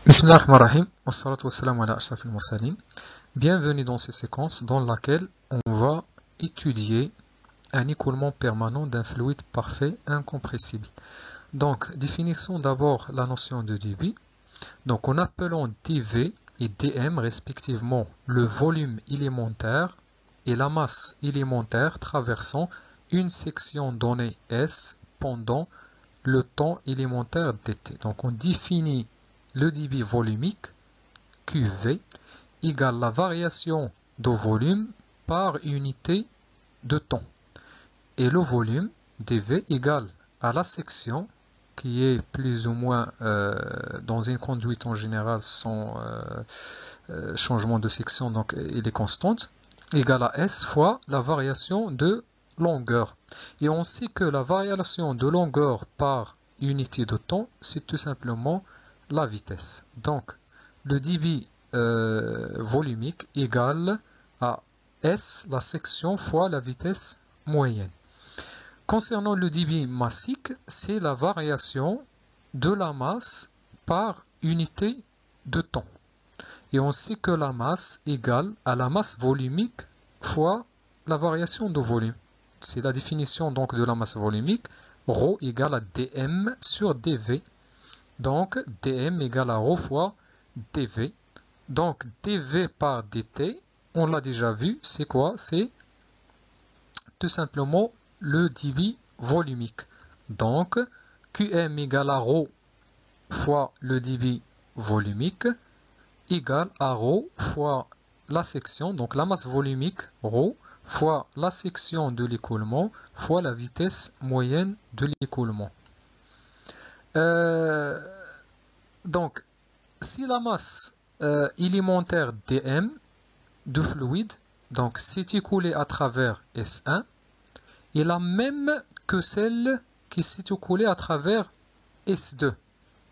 Bismillahirrahmanirrahim. Wassalatu wassalamu ala ashrafil mursalin. Bienvenue dans cette séquence dans laquelle on va étudier un écoulement permanent d'un fluide parfait incompressible. Donc, définissons d'abord la notion de débit. Donc, en appelant dV et dm respectivement le volume élémentaire et la masse élémentaire traversant une section donnée S pendant le temps élémentaire dt. Donc, on définit le débit volumique, QV, égale la variation de volume par unité de temps. Et le volume, dV, égale à la section, qui est plus ou moins dans une conduite en général sans changement de section, donc il est constante, égale à S fois la variation de longueur. Et on sait que la variation de longueur par unité de temps, c'est tout simplement la vitesse. Donc, le débit volumique égale à S, la section, fois la vitesse moyenne. Concernant le débit massique, c'est la variation de la masse par unité de temps. Et on sait que la masse égale à la masse volumique fois la variation de volume. C'est la définition donc de la masse volumique. Rho égale à dm sur dv. Donc, dm égale à ρ fois dv. Donc, dv par dt, on l'a déjà vu, c'est quoi? C'est tout simplement le débit volumique. Donc, qm égale à ρ fois le débit volumique égale à ρ fois la section, donc la masse volumique, ρ, fois la section de l'écoulement, fois la vitesse moyenne de l'écoulement. Donc, si la masse élémentaire dm de fluide, donc s'est écoulée à travers S1, est la même que celle qui s'est écoulée à travers S2.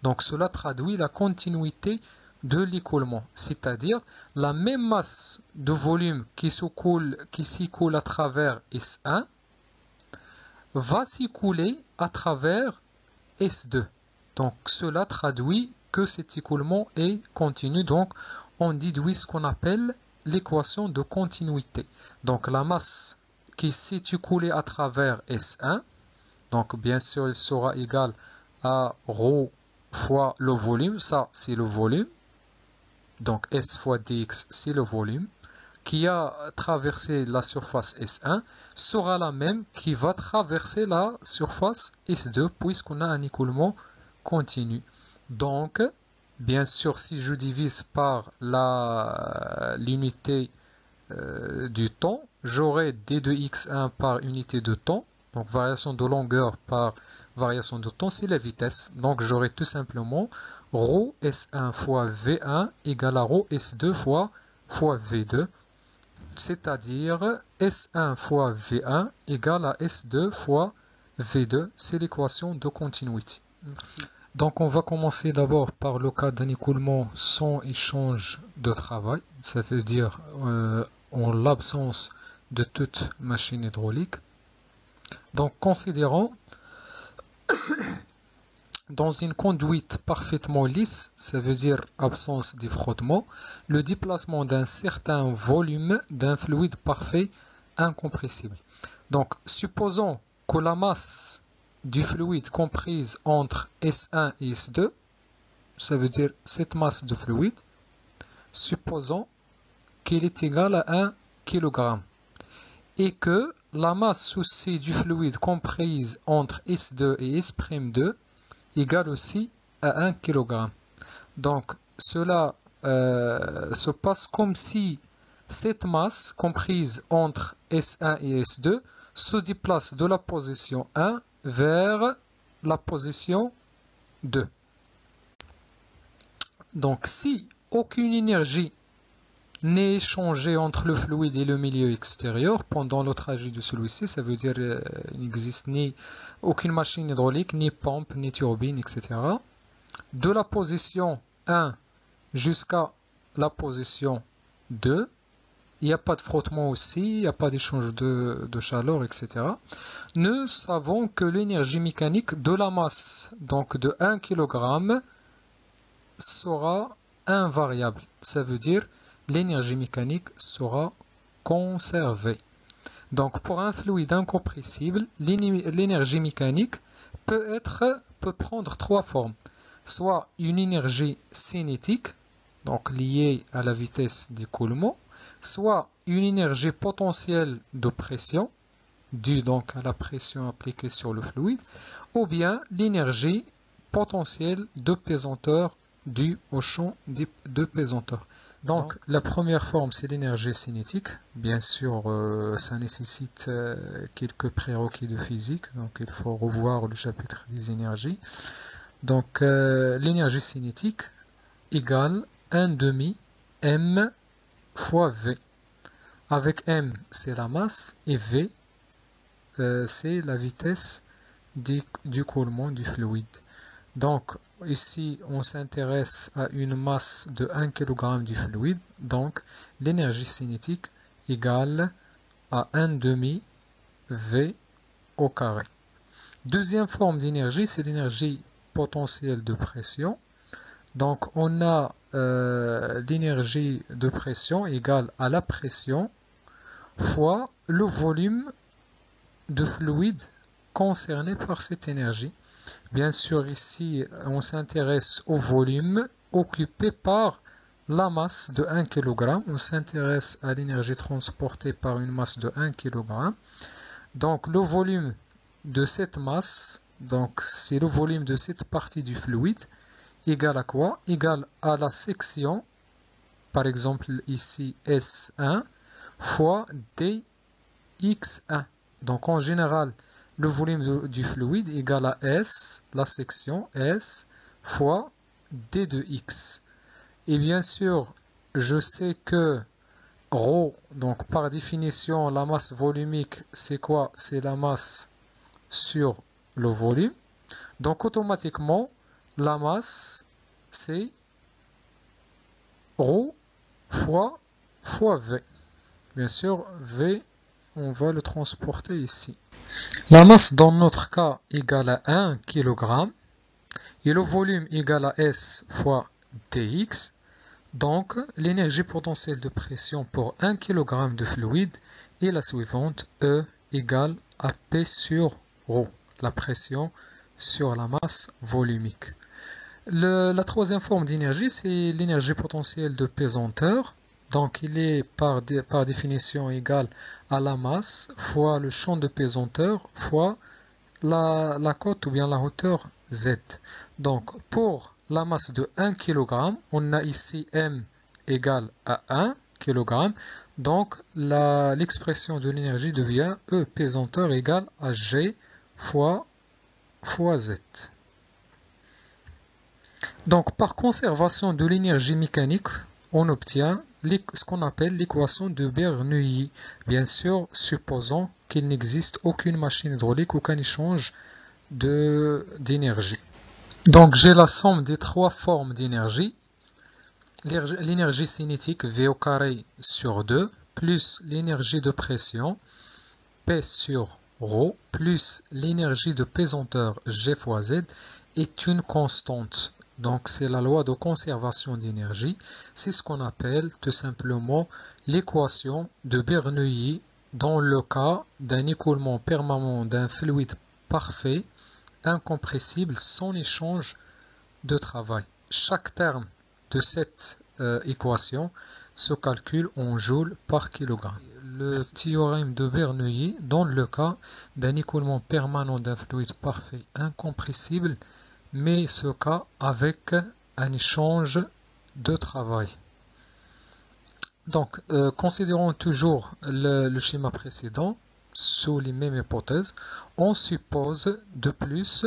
Donc cela traduit la continuité de l'écoulement, c'est-à-dire la même masse de volume qui s'écoule à travers S1 va s'écouler à travers S2. Donc cela traduit que cet écoulement est continu. Donc on déduit ce qu'on appelle l'équation de continuité. Donc la masse qui s'est écoulée à travers S1, donc bien sûr elle sera égale à ρ fois le volume, ça c'est le volume, donc S fois dx c'est le volume, qui a traversé la surface S1, sera la même qui va traverser la surface S2, puisqu'on a un écoulement continu. Donc, bien sûr, si je divise par l'unité du temps, j'aurai d de x1 par unité de temps, donc variation de longueur par variation de temps, c'est la vitesse. Donc j'aurai tout simplement ρ S1 fois V1 égale à ρ S2 fois V2, c'est-à-dire S1 fois V1 égale à S2 fois V2, c'est l'équation de continuité. Merci. Donc on va commencer d'abord par le cas d'un écoulement sans échange de travail, ça veut dire en l'absence de toute machine hydraulique. Donc considérons dans une conduite parfaitement lisse, ça veut dire absence de frottement, le déplacement d'un certain volume d'un fluide parfait incompressible. Donc supposons que la masse du fluide comprise entre S1 et S2, ça veut dire cette masse de fluide, supposons qu'elle est égale à 1 kg et que la masse sous-C du fluide comprise entre S2 et S'2 égale aussi à 1 kg. Donc cela se passe comme si cette masse comprise entre S1 et S2 se déplace de la position 1 vers la position 2. Donc si aucune énergie n'est échangée entre le fluide et le milieu extérieur pendant le trajet de celui-ci, ça veut dire qu'il n'existe ni aucune machine hydraulique, ni pompe, ni turbine, etc. De la position 1 jusqu'à la position 2, il n'y a pas de frottement aussi, il n'y a pas d'échange de chaleur, etc. Nous savons que l'énergie mécanique de la masse, donc de 1 kg, sera invariable. Ça veut dire l'énergie mécanique sera conservée. Donc pour un fluide incompressible, l'énergie mécanique peut prendre trois formes. Soit une énergie cinétique, donc liée à la vitesse d'écoulement, soit une énergie potentielle de pression, due donc à la pression appliquée sur le fluide, ou bien l'énergie potentielle de pesanteur due au champ de pesanteur. Donc la première forme, c'est l'énergie cinétique. Bien sûr, ça nécessite quelques prérequis de physique, donc il faut revoir le chapitre des énergies. Donc l'énergie cinétique égale 1 demi m fois v. Avec m, c'est la masse, et v, c'est la vitesse d'écoulement du fluide. Donc, ici, on s'intéresse à une masse de 1 kg du fluide. Donc, l'énergie cinétique égale à 1 demi V au carré. Deuxième forme d'énergie, c'est l'énergie potentielle de pression. Donc, on a l'énergie de pression égale à la pression fois le volume de fluide concerné par cette énergie. Bien sûr, ici, on s'intéresse au volume occupé par la masse de 1 kg. On s'intéresse à l'énergie transportée par une masse de 1 kg. Donc, le volume de cette masse, donc c'est le volume de cette partie du fluide, égal à quoi? Égal à la section, par exemple ici S1, fois dx1. Donc, en général, le volume du fluide égale à S, la section S, fois d de x. Et bien sûr, je sais que ρ, donc par définition, la masse volumique, c'est quoi? C'est la masse sur le volume. Donc automatiquement, la masse, c'est ρ fois V. Bien sûr, V, on va le transporter ici. La masse dans notre cas égale à 1 kg et le volume égale à S fois dx. Donc l'énergie potentielle de pression pour 1 kg de fluide est la suivante, E égale à P sur ρ, la pression sur la masse volumique. La troisième forme d'énergie, c'est l'énergie potentielle de pesanteur. Donc il est par définition égal à la masse fois le champ de pesanteur fois la cote ou bien la hauteur Z. Donc pour la masse de 1 kg, on a ici M égale à 1 kg. Donc l'expression de l'énergie devient E pesanteur égale à G fois Z. Donc par conservation de l'énergie mécanique, on obtient ce qu'on appelle l'équation de Bernoulli. Bien sûr, supposons qu'il n'existe aucune machine hydraulique, aucun échange d'énergie. Donc j'ai la somme des trois formes d'énergie. L'énergie cinétique V au carré sur 2, plus l'énergie de pression P sur ρ, plus l'énergie de pesanteur G fois Z est une constante. Donc c'est la loi de conservation d'énergie. C'est ce qu'on appelle tout simplement l'équation de Bernoulli dans le cas d'un écoulement permanent d'un fluide parfait, incompressible, sans échange de travail. Chaque terme de cette équation se calcule en joules par kilogramme. Le théorème de Bernoulli dans le cas d'un écoulement permanent d'un fluide parfait, incompressible, mais ce cas avec un échange de travail. Donc, considérons toujours le schéma précédent, sous les mêmes hypothèses, on suppose de plus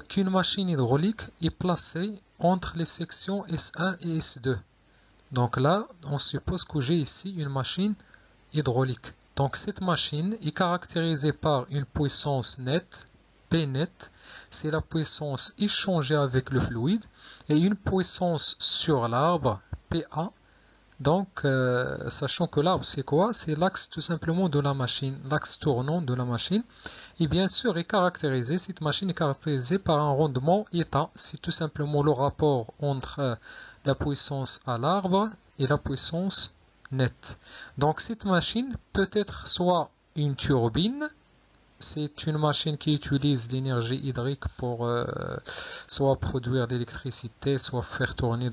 qu'une machine hydraulique est placée entre les sections S1 et S2. Donc là, on suppose que j'ai ici une machine hydraulique. Donc cette machine est caractérisée par une puissance nette, P net, c'est la puissance échangée avec le fluide, et une puissance sur l'arbre, PA. Donc, sachant que l'arbre c'est quoi? C'est l'axe tout simplement de la machine, l'axe tournant de la machine. Et bien sûr, cette machine est caractérisée par un rendement état. C'est tout simplement le rapport entre la puissance à l'arbre et la puissance nette. Donc cette machine peut être soit une turbine, c'est une machine qui utilise l'énergie hydrique pour soit produire de l'électricité, soit faire tourner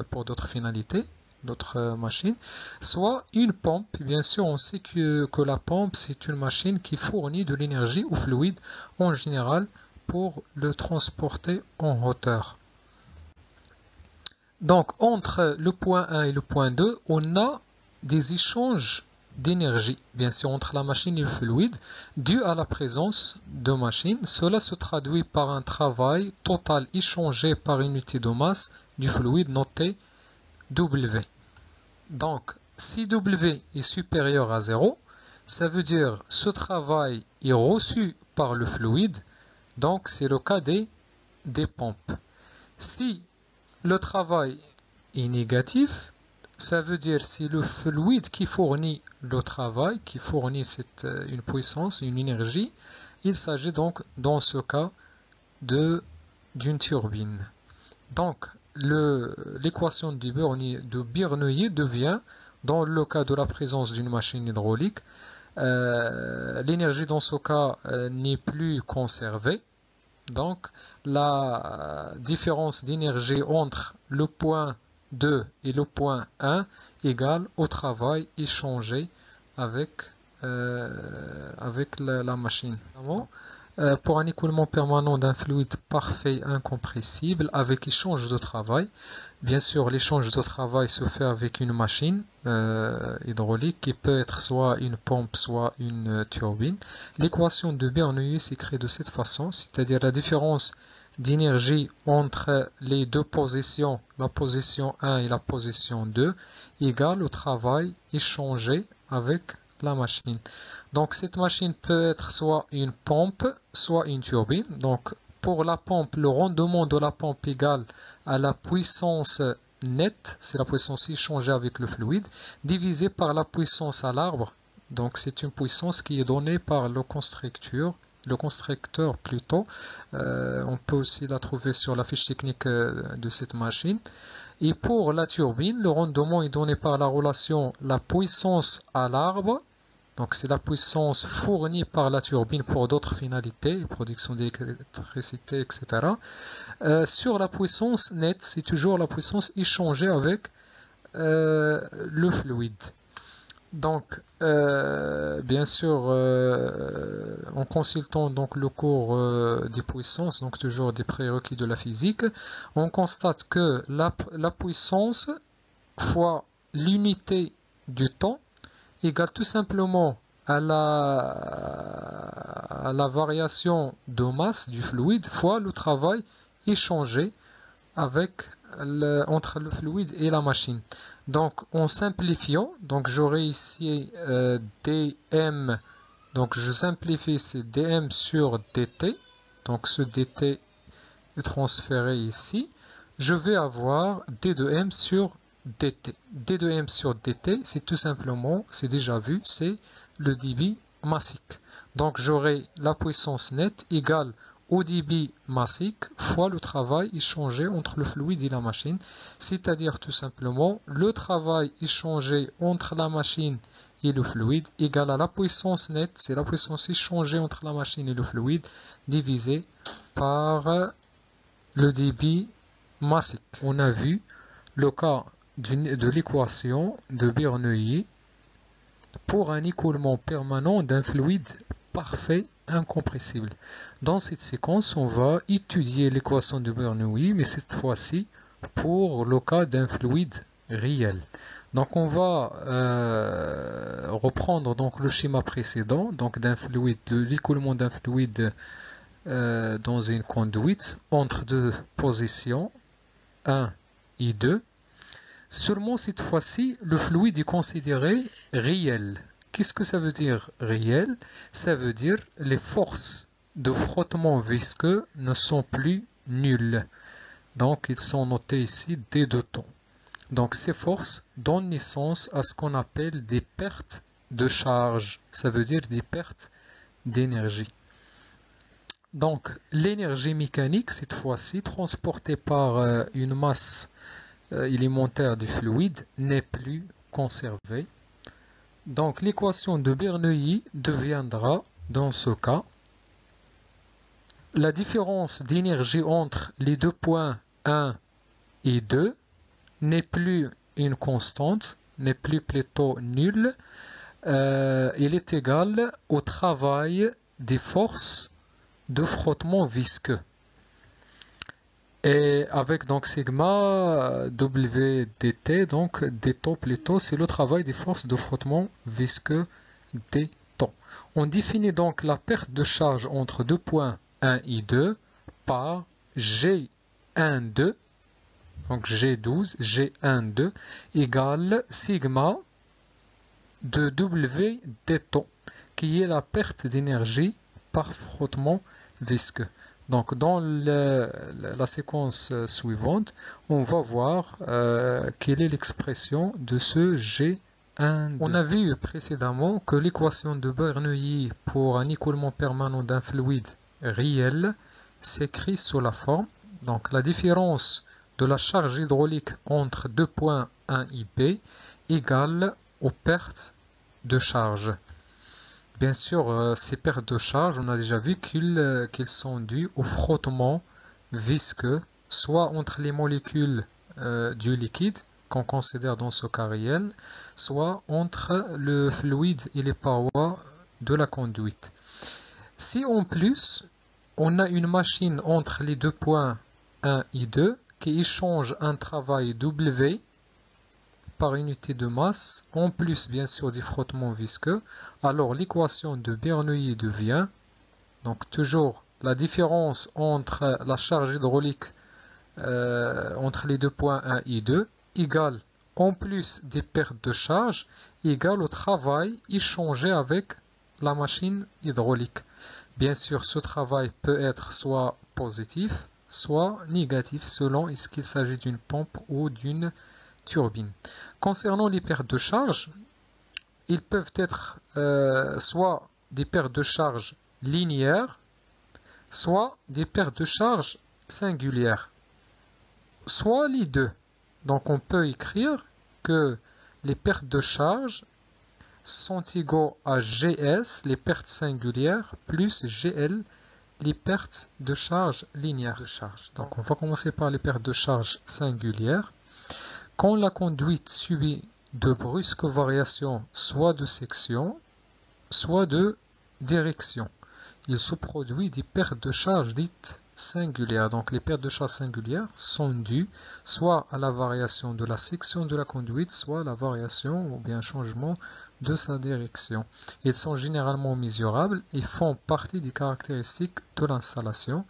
pour d'autres finalités, d'autres machines, soit une pompe. Bien sûr, on sait que la pompe, c'est une machine qui fournit de l'énergie au fluide en général pour le transporter en hauteur. Donc, entre le point 1 et le point 2, on a des échanges d'énergie, bien sûr, entre la machine et le fluide, dû à la présence de machines. Cela se traduit par un travail total échangé par unité de masse du fluide noté W. Donc, si W est supérieur à 0, ça veut dire ce travail est reçu par le fluide, donc c'est le cas des pompes. Si le travail est négatif, ça veut dire si le fluide qui fournit le travail, qui fournit une puissance, une énergie, il s'agit donc dans ce cas d'une turbine. Donc l'équation de Bernoulli devient, dans le cas de la présence d'une machine hydraulique, l'énergie dans ce cas n'est plus conservée. Donc la différence d'énergie entre le point 2 et le point 1 égale au travail échangé avec la machine. Pour un écoulement permanent d'un fluide parfait incompressible avec échange de travail, bien sûr l'échange de travail se fait avec une machine hydraulique qui peut être soit une pompe soit une turbine. L'équation de Bernoulli s'écrit de cette façon, c'est-à-dire la différence d'énergie entre les deux positions, la position 1 et la position 2, égale au travail échangé avec la machine. Donc cette machine peut être soit une pompe, soit une turbine. Donc pour la pompe, le rendement de la pompe égale à la puissance nette, c'est la puissance échangée avec le fluide, divisé par la puissance à l'arbre. Donc c'est une puissance qui est donnée par le constructeur plutôt. On peut aussi la trouver sur la fiche technique de cette machine. Et pour la turbine, le rendement est donné par la relation la puissance à l'arbre. Donc c'est la puissance fournie par la turbine pour d'autres finalités, production d'électricité, etc. Sur la puissance nette, c'est toujours la puissance échangée avec le fluide. Donc, bien sûr, en consultant donc le cours des puissances, donc toujours des prérequis de la physique, on constate que la puissance fois l'unité du temps égale tout simplement à la variation de masse du fluide fois le travail échangé entre le fluide et la machine. Donc en simplifiant, donc j'aurai ici dm, donc je simplifie, c'est dm sur dt, donc ce dt est transféré ici, je vais avoir d de m sur dt. d de m sur dt, c'est tout simplement, c'est déjà vu, c'est le débit massique. Donc j'aurai la puissance nette égale au débit massique fois le travail échangé entre le fluide et la machine, c'est-à-dire tout simplement le travail échangé entre la machine et le fluide égale à la puissance nette, c'est la puissance échangée entre la machine et le fluide, divisé par le débit massique. On a vu le cas de l'équation de Bernoulli pour un écoulement permanent d'un fluide parfait incompressible. Dans cette séquence, on va étudier l'équation de Bernoulli, mais cette fois-ci pour le cas d'un fluide réel. Donc on va reprendre donc le schéma précédent, donc d'un fluide, de l'écoulement d'un fluide dans une conduite entre deux positions 1 et 2. Seulement cette fois-ci, le fluide est considéré réel. Qu'est-ce que ça veut dire réel? Ça veut dire les forces de frottement visqueux ne sont plus nulles. Donc ils sont notés ici D de temps. Donc ces forces donnent naissance à ce qu'on appelle des pertes de charge. Ça veut dire des pertes d'énergie. Donc, l'énergie mécanique, cette fois-ci, transportée par une masse élémentaire du fluide, n'est plus conservée. Donc, l'équation de Bernoulli deviendra, dans ce cas, la différence d'énergie entre les deux points 1 et 2 n'est plus une constante, n'est plus plutôt nulle. Il est égal au travail des forces de frottement visqueux. Et avec donc sigma W dt, donc dt plutôt, c'est le travail des forces de frottement visqueux des temps. On définit donc la perte de charge entre deux points 1 et 2 par G12, donc G12, G12 égale sigma de W dt, qui est la perte d'énergie par frottement visqueux. Donc dans la séquence suivante, on va voir quelle est l'expression de ce G1. On a vu précédemment que l'équation de Bernoulli pour un écoulement permanent d'un fluide réel s'écrit sous la forme. Donc la différence de la charge hydraulique entre deux points 1 et B égale aux pertes de charge. Bien sûr, ces pertes de charge, on a déjà vu qu'elles sont dues au frottement visqueux, soit entre les molécules du liquide, qu'on considère dans ce cas réel, soit entre le fluide et les parois de la conduite. Si en plus, on a une machine entre les deux points 1 et 2 qui échange un travail W par unité de masse, en plus bien sûr du frottement visqueux, alors l'équation de Bernoulli devient, donc toujours la différence entre la charge hydraulique entre les deux points 1 et 2, égale en plus des pertes de charge, égale au travail échangé avec la machine hydraulique. Bien sûr, ce travail peut être soit positif, soit négatif, selon est-ce qu'il s'agit d'une pompe ou d'une turbine. Concernant les pertes de charge, ils peuvent être soit des pertes de charge linéaires, soit des pertes de charge singulières, soit les deux. Donc on peut écrire que les pertes de charge sont égaux à GS, les pertes singulières, plus GL, les pertes de charge linéaires. Donc on va commencer par les pertes de charge singulières. Quand la conduite subit de brusques variations, soit de section, soit de direction, il se produit des pertes de charge dites singulières. Donc les pertes de charge singulières sont dues soit à la variation de la section de la conduite, soit à la variation ou bien changement de sa direction. Ils sont généralement mesurables et font partie des caractéristiques de l'installation.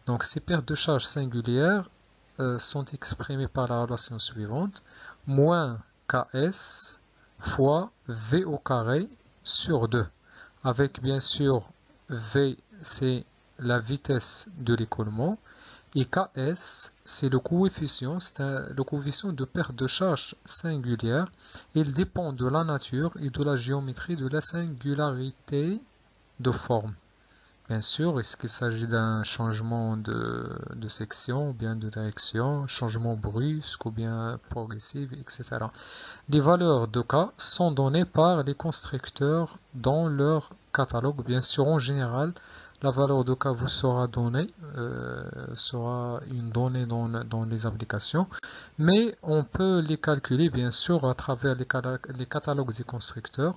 Donc ces pertes de charge singulières sont exprimées par la relation suivante, moins Ks fois V au carré sur 2, avec bien sûr V c'est la vitesse de l'écoulement et Ks c'est le coefficient, le coefficient de perte de charge singulière. Il dépend de la nature et de la géométrie de la singularité de forme. Bien sûr, est-ce qu'il s'agit d'un changement de section ou bien de direction, changement brusque ou bien progressif, etc. Les valeurs de K sont données par les constructeurs dans leur catalogue. Bien sûr, en général, la valeur de K vous sera donnée, sera une donnée dans les applications, mais on peut les calculer bien sûr à travers les catalogues des constructeurs.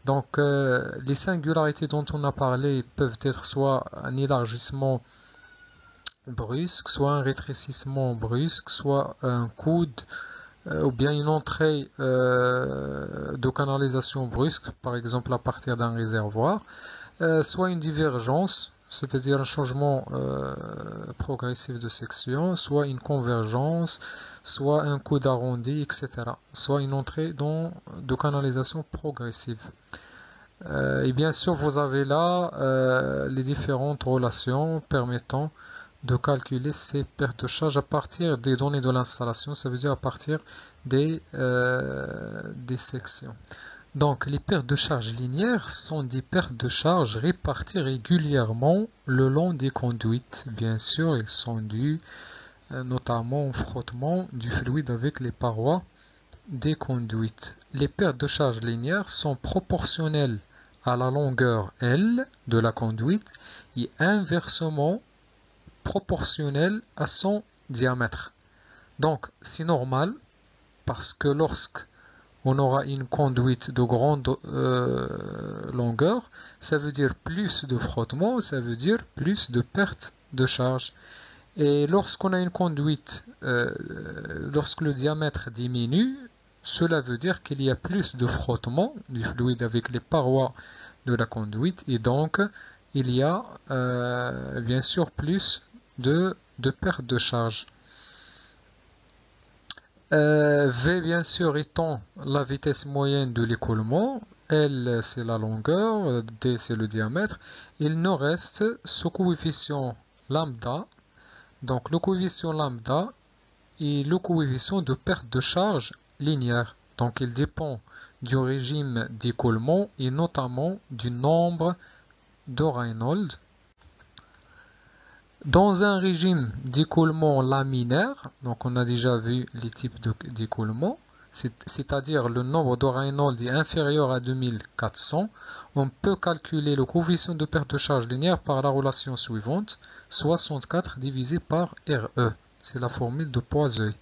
Donc les singularités dont on a parlé peuvent être soit un élargissement brusque, soit un rétrécissement brusque, soit un coude ou bien une entrée de canalisation brusque, par exemple à partir d'un réservoir, soit une divergence, c'est-à-dire un changement progressif de section, soit une convergence, soit un coude arrondi, etc. Soit une entrée de canalisation progressive. Et bien sûr, vous avez là les différentes relations permettant de calculer ces pertes de charge à partir des données de l'installation, ça veut dire à partir des sections. Donc, les pertes de charge linéaires sont des pertes de charge réparties régulièrement le long des conduites. Bien sûr, ils sont dus notamment au frottement du fluide avec les parois des conduites. Les pertes de charge linéaires sont proportionnelles à la longueur L de la conduite et inversement proportionnelles à son diamètre. Donc, c'est normal parce que lorsque on aura une conduite de grande longueur, ça veut dire plus de frottement, ça veut dire plus de perte de charge. Et lorsqu'on a une conduite, lorsque le diamètre diminue, cela veut dire qu'il y a plus de frottement du fluide avec les parois de la conduite et donc il y a bien sûr plus de perte de charge. V bien sûr étant la vitesse moyenne de l'écoulement, L c'est la longueur, D c'est le diamètre, il nous reste ce coefficient lambda, donc le coefficient lambda est le coefficient de perte de charge linéaire, donc il dépend du régime d'écoulement et notamment du nombre de Reynolds. Dans un régime d'écoulement laminaire, donc on a déjà vu les types d'écoulement, c'est-à-dire le nombre de Reynolds est inférieur à 2400, on peut calculer le coefficient de perte de charge linéaire par la relation suivante, 64 divisé par RE, c'est la formule de Poiseuille.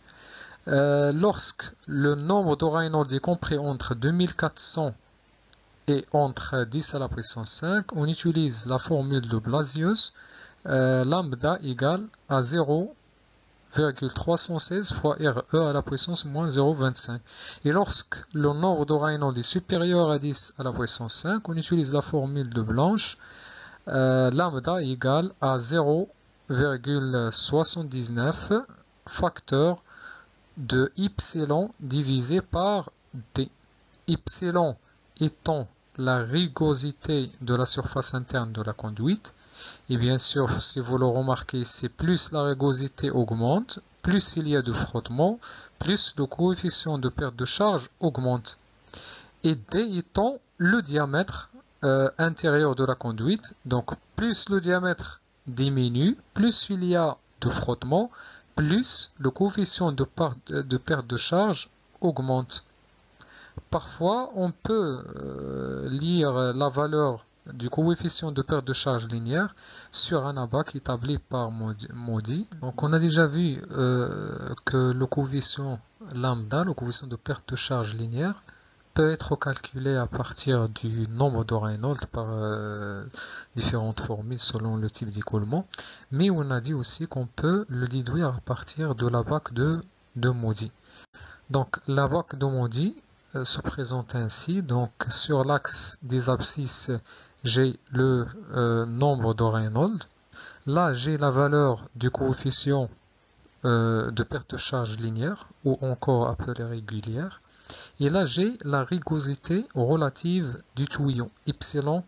Lorsque le nombre de Reynolds est compris entre 2400 et entre 10 à la puissance 5, on utilise la formule de Blasius, lambda égale à 0,316 fois RE à la puissance moins 0,25. Et lorsque le nombre de Reynolds est supérieur à 10 à la puissance 5, on utilise la formule de Blanche, lambda égale à 0,79 facteur de ypsilon divisé par d. Ypsilon étant la rugosité de la surface interne de la conduite. Et bien sûr, si vous le remarquez, c'est plus la rugosité augmente, plus il y a de frottement, plus le coefficient de perte de charge augmente. Et d étant le diamètre intérieur de la conduite, donc plus le diamètre diminue, plus il y a de frottement, plus le coefficient de perte de charge augmente. Parfois, on peut lire la valeur du coefficient de perte de charge linéaire sur un abac établi par Modi. Donc on a déjà vu que le coefficient lambda, le coefficient de perte de charge linéaire, peut être calculé à partir du nombre de Reynolds par différentes formules selon le type d'écoulement, mais on a dit aussi qu'on peut le déduire à partir de l'abac de Modi. Donc l'abac de Modi se présente ainsi, donc sur l'axe des abscisses, j'ai le nombre de Reynolds, là j'ai la valeur du coefficient de perte de charge linéaire, ou encore appelé régulière, et là j'ai la rugosité relative du tuyau, ypsilon,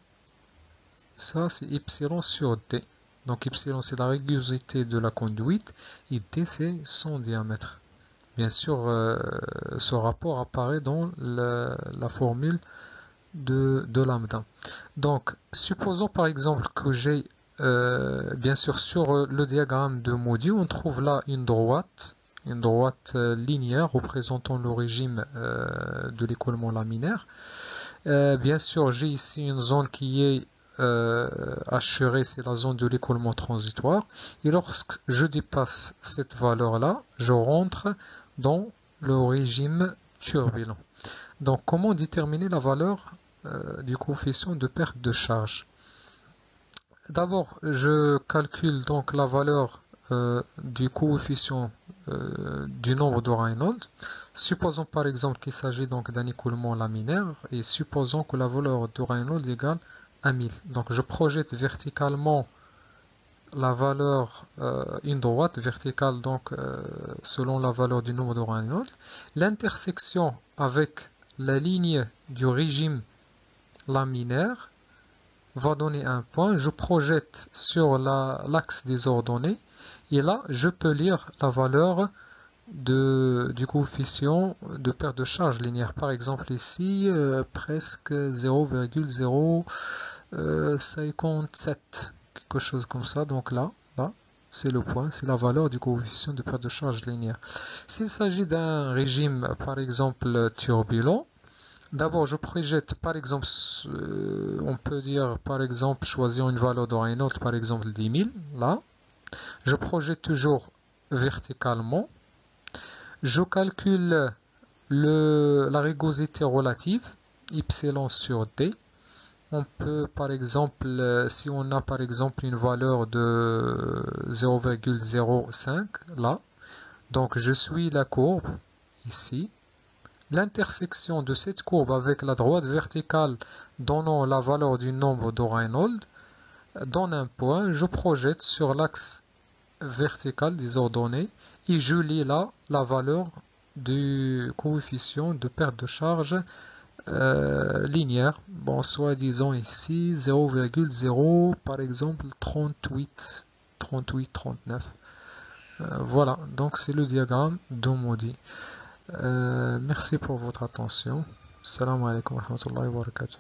ça c'est ypsilon sur d, donc ypsilon c'est la rugosité de la conduite, et d c'est son diamètre. Bien sûr, ce rapport apparaît dans la formule de lambda. Donc, supposons par exemple que j'ai, bien sûr, sur le diagramme de Modi, on trouve là une droite linéaire représentant le régime de l'écoulement laminaire. Bien sûr, j'ai ici une zone qui est assurée, c'est la zone de l'écoulement transitoire. Et lorsque je dépasse cette valeur-là, je rentre dans le régime turbulent. Donc, comment déterminer la valeur du coefficient de perte de charge? D'abord, je calcule donc la valeur du coefficient du nombre de Reynolds. Supposons par exemple qu'il s'agit donc d'un écoulement laminaire et supposons que la valeur de Reynolds égale à 1000. Donc, je projette verticalement la valeur, une droite verticale donc selon la valeur du nombre de Reynolds. L'intersection avec la ligne du régime laminaire va donner un point. Je projette sur l'axe des ordonnées et là je peux lire la valeur du coefficient de perte de charge linéaire. Par exemple ici, presque 0,057, quelque chose comme ça. Donc là, c'est le point, c'est la valeur du coefficient de perte de charge linéaire. S'il s'agit d'un régime, par exemple, turbulent, d'abord je projette, par exemple, on peut dire, par exemple, choisir une valeur de Reynolds, par exemple 10 000, là. Je projette toujours verticalement. Je calcule la rugosité relative, epsilon sur d. On peut par exemple, si on a par exemple une valeur de 0,05 là, donc je suis la courbe ici. L'intersection de cette courbe avec la droite verticale donnant la valeur du nombre de Reynolds donne un point. Je projette sur l'axe vertical des ordonnées et je lis là la valeur du coefficient de perte de charge linéaire. Bon, soit disons ici 0,0 par exemple 39. Voilà, donc c'est le diagramme d'Omodi. Merci pour votre attention. Salam alaikum wa rahmatullahi wa barakatuh.